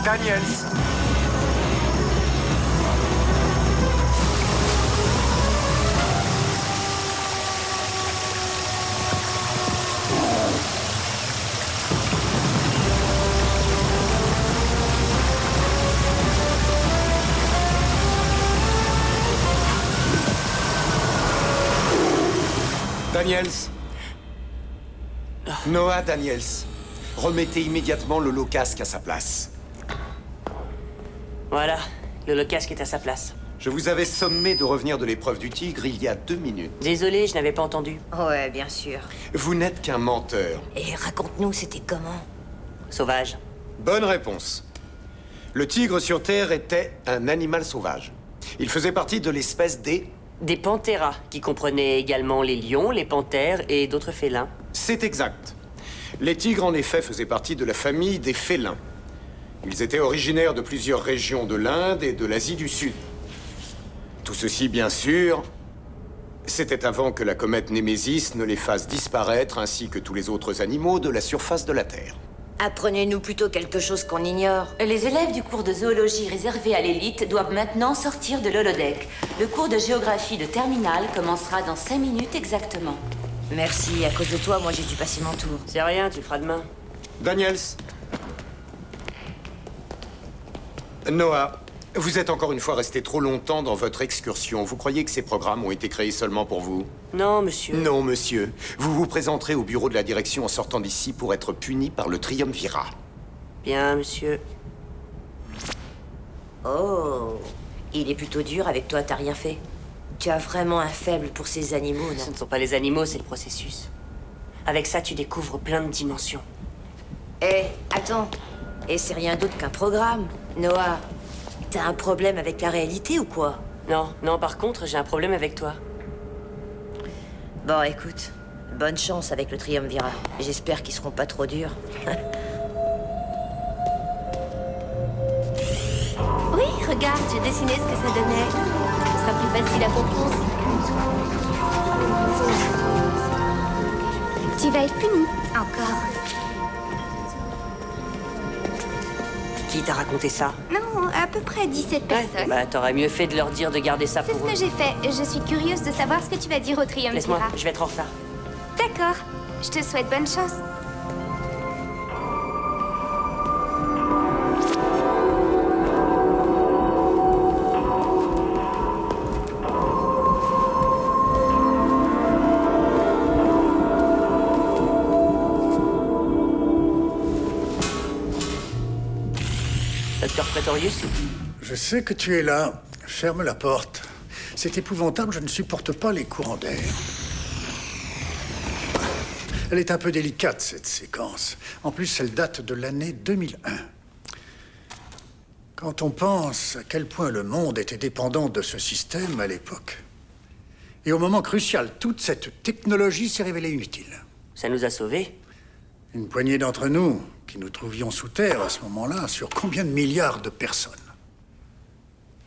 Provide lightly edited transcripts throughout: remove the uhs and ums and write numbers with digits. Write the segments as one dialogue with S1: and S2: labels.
S1: Daniels. Daniels. Noah Daniels. Remettez immédiatement le Lolo-casque à sa place.
S2: Voilà, le Lolo-casque est à sa place.
S1: Je vous avais sommé de revenir de l'épreuve du tigre il y a 2 minutes.
S2: Désolé, je n'avais pas entendu.
S3: Ouais, bien sûr.
S1: Vous n'êtes qu'un menteur.
S3: Et raconte-nous, c'était comment?
S2: Sauvage.
S1: Bonne réponse. Le tigre sur Terre était un animal sauvage. Il faisait partie de l'espèce
S2: Des Pantheras, qui comprenaient également les lions, les panthères et d'autres félins.
S1: C'est exact. Les tigres, en effet, faisaient partie de la famille des félins. Ils étaient originaires de plusieurs régions de l'Inde et de l'Asie du Sud. Tout ceci, bien sûr, c'était avant que la comète Némésis ne les fasse disparaître, ainsi que tous les autres animaux de la surface de la Terre.
S3: Apprenez-nous plutôt quelque chose qu'on ignore.
S4: Les élèves du cours de zoologie réservé à l'élite doivent maintenant sortir de l'holodeck. Le cours de géographie de terminale commencera dans 5 minutes exactement.
S3: Merci, à cause de toi, moi j'ai dû passer mon tour.
S2: C'est rien, tu le feras demain.
S1: Daniels. Noah, vous êtes encore une fois resté trop longtemps dans votre excursion. Vous croyez que ces programmes ont été créés seulement pour vous?
S2: Non, monsieur.
S1: Non, monsieur. Vous vous présenterez au bureau de la direction en sortant d'ici pour être puni par le triumvirat.
S2: Bien, monsieur.
S3: Oh, il est plutôt dur avec toi, t'as rien fait. Tu as vraiment un faible pour ces animaux,
S2: Ce
S3: non?
S2: ne sont pas les animaux, c'est le processus. Avec ça, tu découvres plein de dimensions.
S3: Eh, attends. Et c'est rien d'autre qu'un programme. Noah, t'as un problème avec la réalité ou quoi?
S2: Non, non, par contre, j'ai un problème avec toi.
S3: Bon, écoute, bonne chance avec le triumvirat. J'espère qu'ils seront pas trop durs.
S5: Oui, regarde, j'ai dessiné ce que ça donnait. Ce sera plus facile à comprendre. Tu vas être puni, encore.
S2: Qui t'a raconté ça?
S5: Non, à peu près 17 personnes.
S2: Bah, t'aurais mieux fait de leur dire de garder ça
S5: C'est
S2: pour
S5: ce
S2: eux.
S5: que j'ai fait. Je suis curieuse de savoir ce que tu vas dire au triumvirat.
S2: Laisse-moi, je vais être en retard.
S5: D'accord. Je te souhaite bonne chance.
S2: Docteur Pretorius?
S6: Je sais que tu es là. Ferme la porte. C'est épouvantable, je ne supporte pas les courants d'air. Elle est un peu délicate, cette séquence. En plus, elle date de l'année 2001. Quand on pense à quel point le monde était dépendant de ce système à l'époque. Et au moment crucial, toute cette technologie s'est révélée inutile.
S2: Ça nous a sauvés.
S6: Une poignée d'entre nous, qui nous trouvions sous terre à ce moment-là, sur combien de milliards de personnes?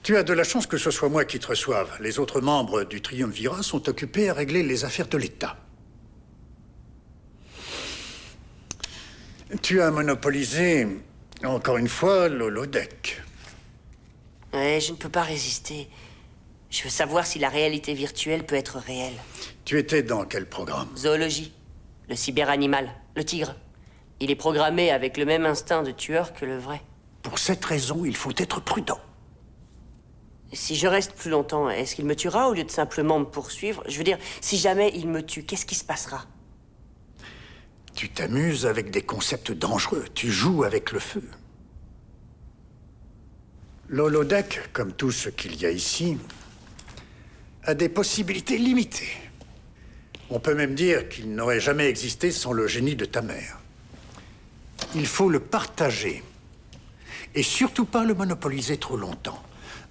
S6: Tu as de la chance que ce soit moi qui te reçoive. Les autres membres du triumvirat sont occupés à régler les affaires de l'État. Tu as monopolisé, encore une fois, l'holodeck.
S2: Ouais, je ne peux pas résister. Je veux savoir si la réalité virtuelle peut être réelle.
S6: Tu étais dans quel programme?
S2: Zoologie. Le cyberanimal. Le tigre. Il est programmé avec le même instinct de tueur que le vrai.
S6: Pour cette raison, il faut être prudent.
S2: Si je reste plus longtemps, est-ce qu'il me tuera au lieu de simplement me poursuivre? Je veux dire, si jamais il me tue, qu'est-ce qui se passera?
S6: Tu t'amuses avec des concepts dangereux. Tu joues avec le feu. L'holodeck, comme tout ce qu'il y a ici, a des possibilités limitées. On peut même dire qu'il n'aurait jamais existé sans le génie de ta mère. Il faut le partager. Et surtout pas le monopoliser trop longtemps.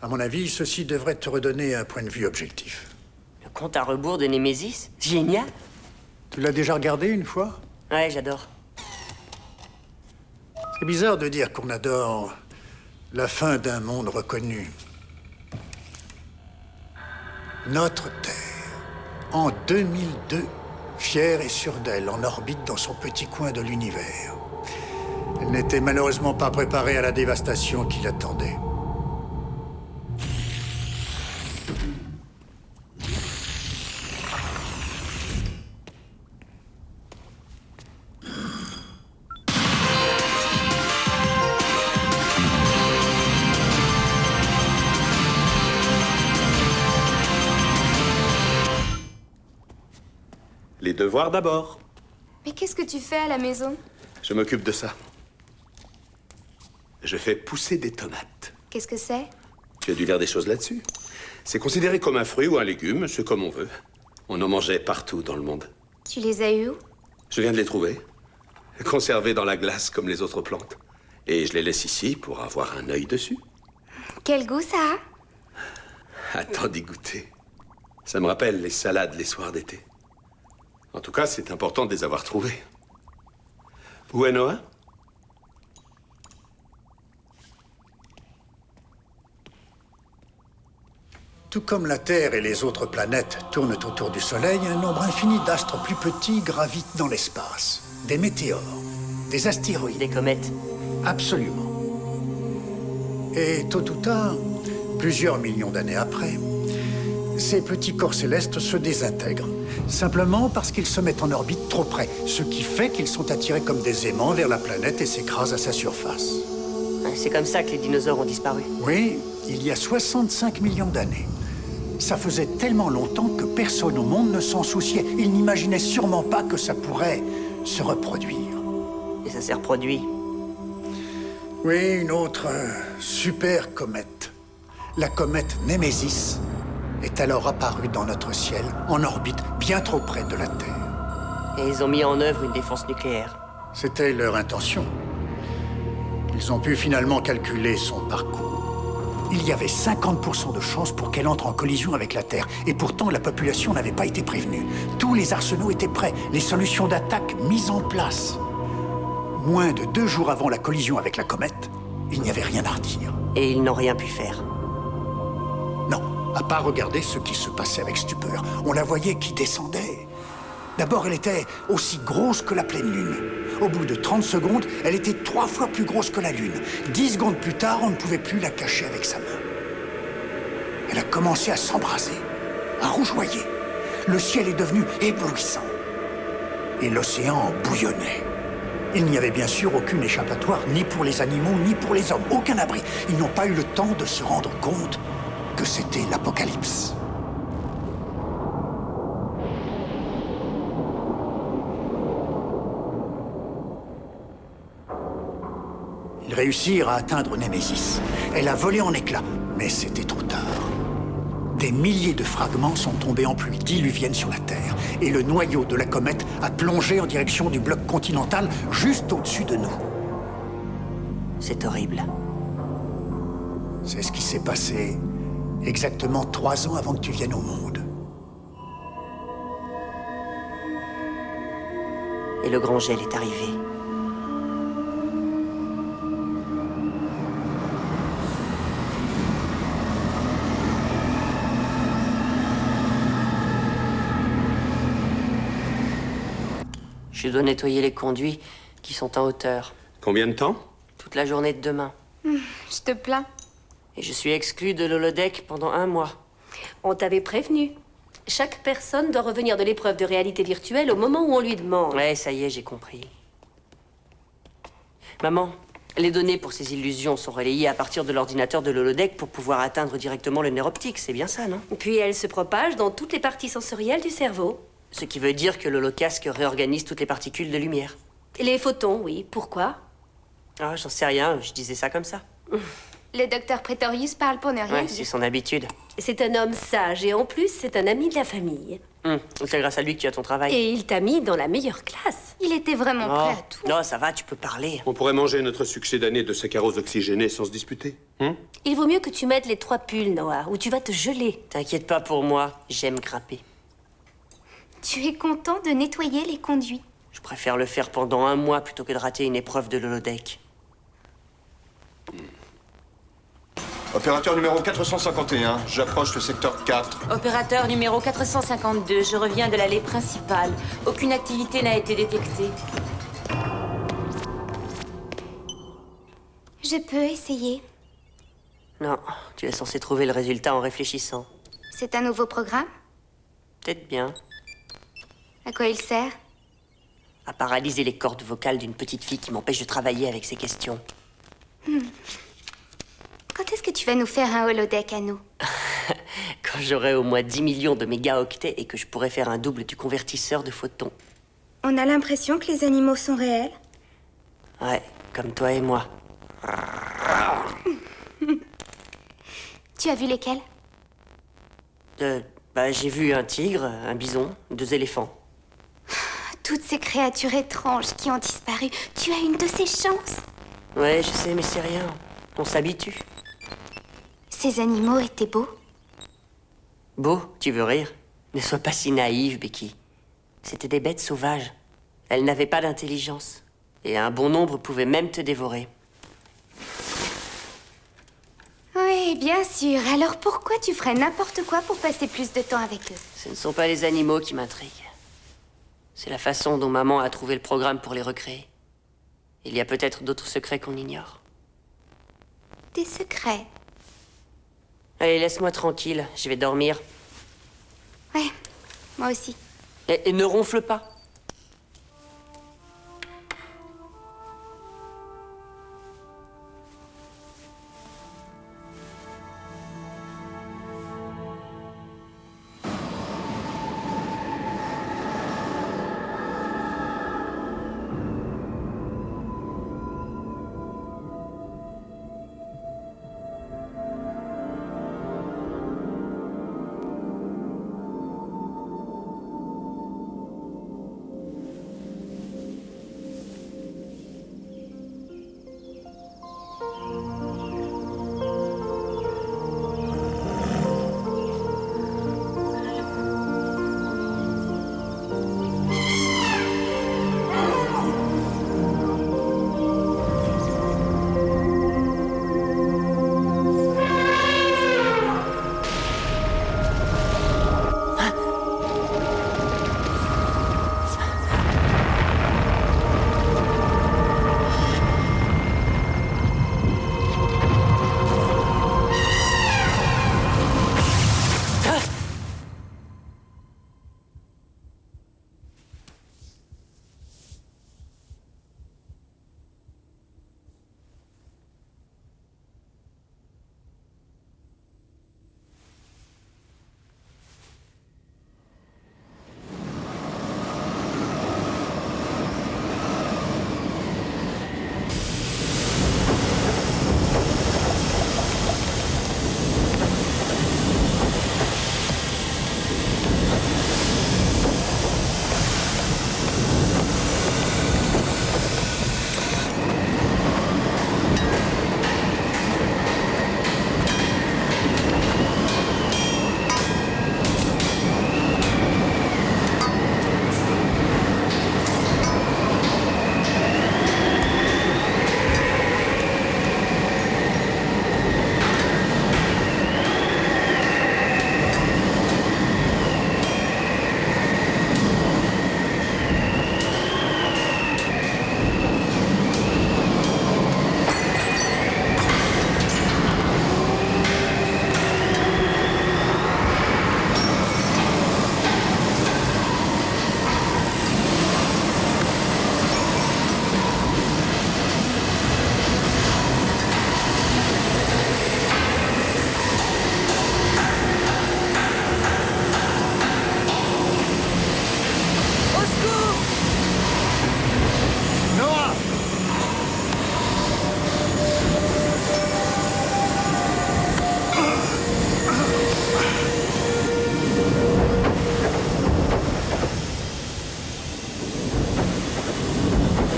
S6: À mon avis, ceci devrait te redonner un point de vue objectif.
S2: Le compte à rebours de Némésis? Génial!
S6: Tu l'as déjà regardé une fois?
S2: Ouais, j'adore.
S6: C'est bizarre de dire qu'on adore la fin d'un monde reconnu. Notre Terre, en 2002, fière et sûre d'elle, en orbite dans son petit coin de l'univers. Elle n'était malheureusement pas préparée à la dévastation qui l'attendait.
S7: Les devoirs d'abord.
S8: Mais qu'est-ce que tu fais à la maison?
S7: Je m'occupe de ça. Je fais pousser des tomates.
S8: Qu'est-ce que c'est?
S7: Tu as dû lire des choses là-dessus. C'est considéré comme un fruit ou un légume, c'est comme on veut. On en mangeait partout dans le monde.
S8: Tu les as eus où?
S7: Je viens de les trouver. Conservés dans la glace comme les autres plantes. Et je les laisse ici pour avoir un œil dessus.
S8: Quel goût ça a?
S7: Attends d'y goûter. Ça me rappelle les salades les soirs d'été. En tout cas, c'est important de les avoir trouvés. Où est Noah?
S6: Tout comme la Terre et les autres planètes tournent autour du Soleil, un nombre infini d'astres plus petits gravitent dans l'espace. Des météores, des astéroïdes.
S2: Des comètes.
S6: Absolument. Et tôt ou tard, plusieurs millions d'années après, ces petits corps célestes se désintègrent, simplement parce qu'ils se mettent en orbite trop près, ce qui fait qu'ils sont attirés comme des aimants vers la planète et s'écrasent à sa surface.
S2: C'est comme ça que les dinosaures ont disparu.
S6: Oui, il y a 65 millions d'années. Ça faisait tellement longtemps que personne au monde ne s'en souciait. Ils n'imaginaient sûrement pas que ça pourrait se reproduire.
S2: Et ça s'est reproduit.
S6: Oui, une autre super comète. La comète Némésis est alors apparue dans notre ciel, en orbite, bien trop près de la Terre.
S2: Et ils ont mis en œuvre une défense nucléaire.
S6: C'était leur intention. Ils ont pu finalement calculer son parcours. Il y avait 50% de chances pour qu'elle entre en collision avec la Terre. Et pourtant, la population n'avait pas été prévenue. Tous les arsenaux étaient prêts, les solutions d'attaque mises en place. Moins de 2 jours avant la collision avec la comète, il n'y avait rien à redire.
S2: Et ils n'ont rien pu faire.
S6: Non, à part regarder ce qui se passait avec stupeur. On la voyait qui descendait. D'abord, elle était aussi grosse que la pleine lune. Au bout de 30 secondes, elle était 3 fois plus grosse que la lune. 10 secondes plus tard, on ne pouvait plus la cacher avec sa main. Elle a commencé à s'embraser, à rougeoyer. Le ciel est devenu éblouissant. Et l'océan bouillonnait. Il n'y avait bien sûr aucune échappatoire, ni pour les animaux, ni pour les hommes. Aucun abri. Ils n'ont pas eu le temps de se rendre compte que c'était l'apocalypse. Ils réussirent à atteindre Némésis. Elle a volé en éclats, mais c'était trop tard. Des milliers de fragments sont tombés en pluie diluvienne sur la Terre, et le noyau de la comète a plongé en direction du bloc continental, juste au-dessus de nous.
S2: C'est horrible.
S6: C'est ce qui s'est passé exactement 3 ans avant que tu viennes au monde.
S2: Et le grand gel est arrivé. Je dois nettoyer les conduits qui sont en hauteur.
S7: Combien de temps?
S2: Toute la journée de demain.
S8: Je te plains.
S2: Et je suis exclu de l'holodeck pendant 1 mois.
S5: On t'avait prévenu. Chaque personne doit revenir de l'épreuve de réalité virtuelle au moment où on lui demande.
S2: Ouais, ça y est, j'ai compris. Maman, les données pour ces illusions sont relayées à partir de l'ordinateur de l'holodeck pour pouvoir atteindre directement le nerf optique. C'est bien ça, non?
S5: Puis elles se propagent dans toutes les parties sensorielles du cerveau.
S2: Ce qui veut dire que l'holocasque réorganise toutes les particules de lumière.
S5: Les photons, oui. Pourquoi?
S2: Ah, j'en sais rien, je disais ça comme ça.
S8: Le docteur Pretorius parle pour ne rien
S2: Ouais,
S8: dire.
S2: c'est son habitude.
S5: C'est un homme sage et en plus, c'est un ami de la famille.
S2: C'est grâce à lui que tu as ton travail.
S5: Et il t'a mis dans la meilleure classe.
S8: Il était vraiment prêt à tout.
S2: Non, ça va, tu peux parler.
S7: On pourrait manger notre succès d'année de saccharos oxygénés sans se disputer.
S5: Il vaut mieux que tu mettes les 3 pulls, Noah, ou tu vas te geler.
S2: T'inquiète pas pour moi, j'aime grimper.
S8: Tu es content de nettoyer les conduits?
S2: Je préfère le faire pendant 1 mois plutôt que de rater une épreuve de l'holodeck.
S9: Opérateur numéro 451, j'approche le secteur 4.
S4: Opérateur numéro 452, je reviens de l'allée principale. Aucune activité n'a été détectée.
S8: Je peux essayer.
S2: Non, tu es censé trouver le résultat en réfléchissant.
S8: C'est un nouveau programme?
S2: Peut-être bien.
S8: À quoi il sert?
S2: À paralyser les cordes vocales d'une petite fille qui m'empêche de travailler avec ses questions.
S8: Quand est-ce que tu vas nous faire un holodeck à nous?
S2: Quand j'aurai au moins 10 millions de mégaoctets et que je pourrai faire un double du convertisseur de photons.
S8: On a l'impression que les animaux sont réels.
S2: Ouais, comme toi et moi.
S8: Tu as vu lesquels?
S2: J'ai vu un tigre, un bison, 2 éléphants.
S8: Toutes ces créatures étranges qui ont disparu. Tu as une de ces chances.
S2: Ouais, je sais, mais c'est rien. On s'habitue.
S8: Ces animaux étaient beaux.
S2: Beau, tu veux rire? Ne sois pas si naïve, Becky. C'étaient des bêtes sauvages. Elles n'avaient pas d'intelligence. Et un bon nombre pouvaient même te dévorer.
S8: Oui, bien sûr. Alors pourquoi tu ferais n'importe quoi pour passer plus de temps avec eux?
S2: Ce ne sont pas les animaux qui m'intriguent. C'est la façon dont maman a trouvé le programme pour les recréer. Il y a peut-être d'autres secrets qu'on ignore.
S8: Des secrets.
S2: Allez, laisse-moi tranquille, je vais dormir.
S8: Ouais, moi aussi.
S2: Et ne ronfle pas.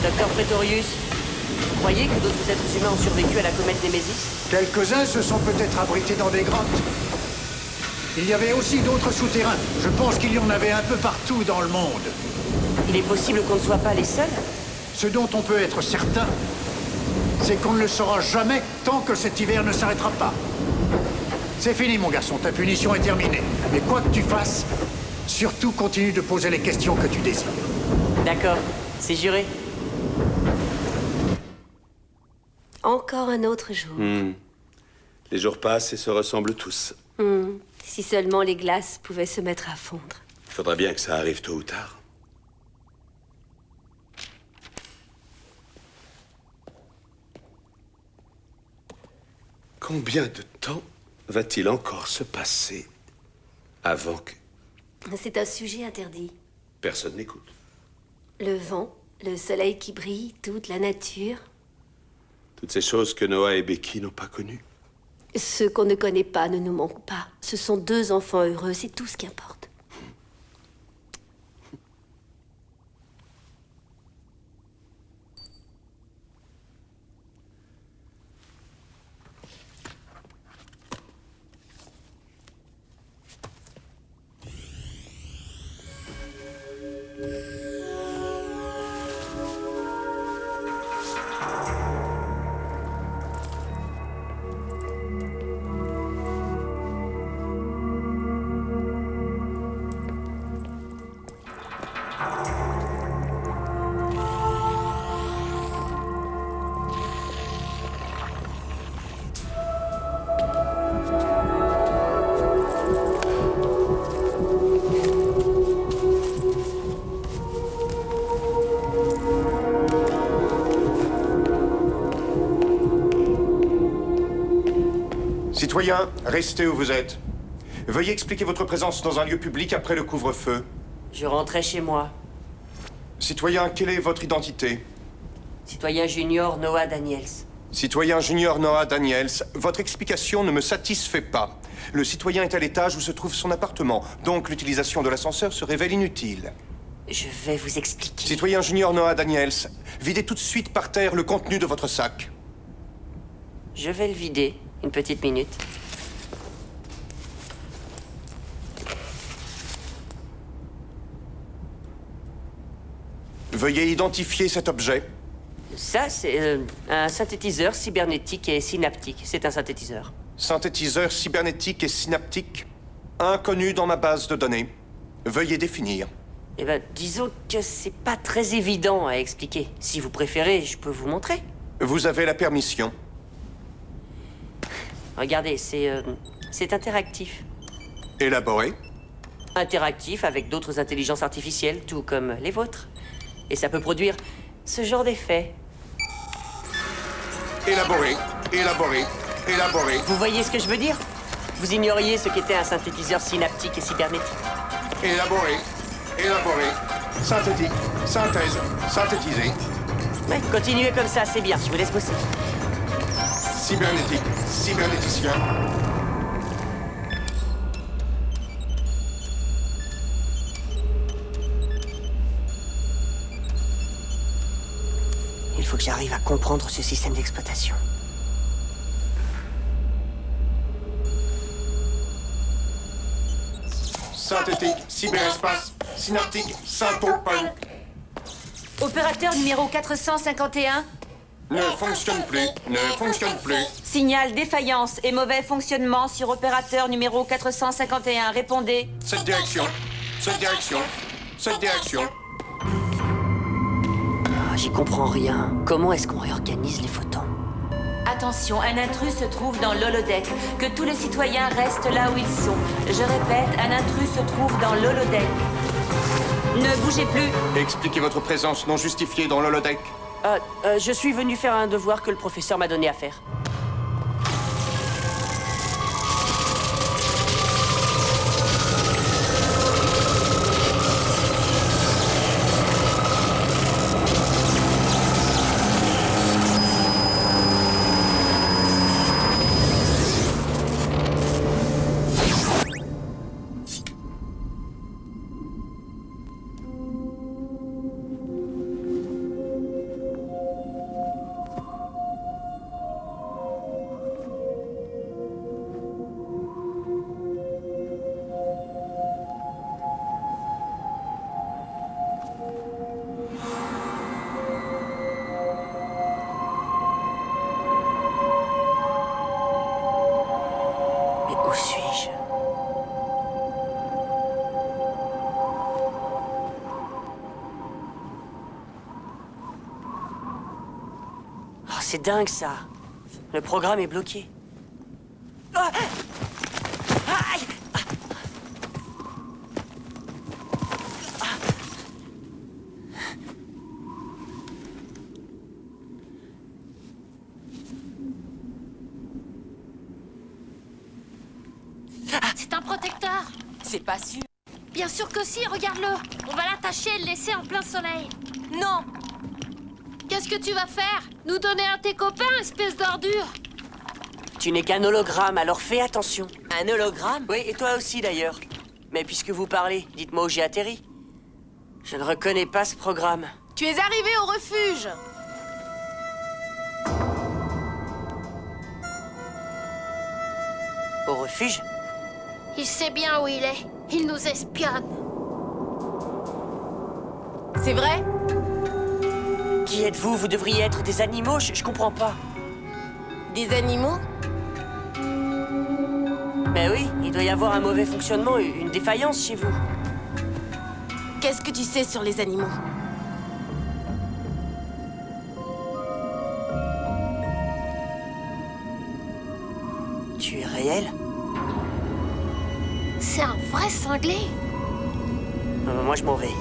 S2: Docteur Pretorius, vous croyez que d'autres êtres humains ont survécu à la comète Némésis?
S6: Quelques-uns se sont peut-être abrités dans des grottes. Il y avait aussi d'autres souterrains. Je pense qu'il y en avait un peu partout dans le monde.
S2: Il est possible qu'on ne soit pas les seuls?
S6: Ce dont on peut être certain, c'est qu'on ne le saura jamais tant que cet hiver ne s'arrêtera pas. C'est fini, mon garçon. Ta punition est terminée. Mais quoi que tu fasses, surtout continue de poser les questions que tu désires.
S2: D'accord, c'est juré.
S5: Encore un autre jour.
S7: Les jours passent et se ressemblent tous.
S5: Si seulement les glaces pouvaient se mettre à fondre.
S7: Il faudra bien que ça arrive tôt ou tard. Combien de temps va-t-il encore se passer avant que
S5: C'est un sujet interdit.
S7: personne n'écoute?
S5: Le vent, le soleil qui brille, toute la nature.
S7: Toutes ces choses que Noah et Becky n'ont pas connues.
S5: Ce qu'on ne connaît pas ne nous manque pas. Ce sont 2 enfants heureux, c'est tout ce qui importe.
S9: Citoyens, restez où vous êtes. Veuillez expliquer votre présence dans un lieu public après le couvre-feu.
S2: Je rentrais chez moi.
S9: Citoyen, quelle est votre identité?
S2: Citoyen junior Noah Daniels.
S9: Citoyen junior Noah Daniels, votre explication ne me satisfait pas. Le citoyen est à l'étage où se trouve son appartement, donc l'utilisation de l'ascenseur se révèle inutile.
S2: Je vais vous expliquer.
S9: Citoyen junior Noah Daniels, videz tout de suite par terre le contenu de votre sac.
S2: Je vais le vider. Une petite minute.
S9: Veuillez identifier cet objet.
S2: Ça, c'est un synthétiseur cybernétique et synaptique. C'est un synthétiseur.
S9: Synthétiseur cybernétique et synaptique, inconnu dans ma base de données. Veuillez définir.
S2: Eh ben, disons que c'est pas très évident à expliquer. Si vous préférez, je peux vous montrer.
S9: Vous avez la permission.
S2: Regardez, c'est interactif.
S9: Élaboré.
S2: Interactif avec d'autres intelligences artificielles, tout comme les vôtres. Et ça peut produire ce genre d'effet.
S9: Élaboré. Élaboré. Élaboré.
S2: Vous voyez ce que je veux dire? Vous ignoriez ce qu'était un synthétiseur synaptique et cybernétique.
S9: Élaboré. Élaboré. Synthétique. Synthèse. Synthétisé.
S2: Ouais, continuez comme ça, c'est bien. Je vous laisse bosser.
S9: Cybernétique. Cybernéticien.
S2: Il faut que j'arrive à comprendre ce système d'exploitation.
S9: Synthétique. Cyberespace. Synaptique. Syntopunk.
S4: Opérateur numéro 451.
S9: Ne fonctionne plus. Ne fonctionne plus.
S4: Signal défaillance et mauvais fonctionnement sur opérateur numéro 451. Répondez.
S9: Cette direction. Cette direction. Cette direction.
S2: Ah, j'y comprends rien. Comment est-ce qu'on réorganise les photons?
S4: Attention, un intrus se trouve dans l'holodeck. Que tous les citoyens restent là où ils sont. Je répète, un intrus se trouve dans l'holodeck. Ne bougez plus.
S9: Expliquez votre présence non justifiée dans l'holodeck.
S2: Je suis venu faire un devoir que le professeur m'a donné à faire. Mais où suis-je? Oh, c'est dingue ça. Le programme est bloqué. Ah! Aïe!
S10: C'est un protecteur.
S4: C'est pas sûr.
S10: Bien sûr que si, regarde-le. On va l'attacher et le laisser en plein soleil.
S4: Non!
S10: Qu'est-ce que tu vas faire? Nous donner à tes copains, espèce d'ordure?
S2: Tu n'es qu'un hologramme, alors fais attention.
S4: Un hologramme?
S2: Oui, et toi aussi d'ailleurs. Mais puisque vous parlez, dites-moi où j'ai atterri. Je ne reconnais pas ce programme.
S10: Tu es arrivé au refuge.
S2: Au refuge?
S10: Il sait bien où il est. Il nous espionne.
S5: C'est vrai?
S2: Qui êtes-vous? Vous devriez être des animaux, je comprends pas.
S5: Des animaux?
S2: Ben oui, il doit y avoir un mauvais fonctionnement, une défaillance chez vous.
S5: Qu'est-ce que tu sais sur les animaux?
S2: Tu es réel?
S10: C'est un vrai cinglé.
S2: Moi je m'en vais.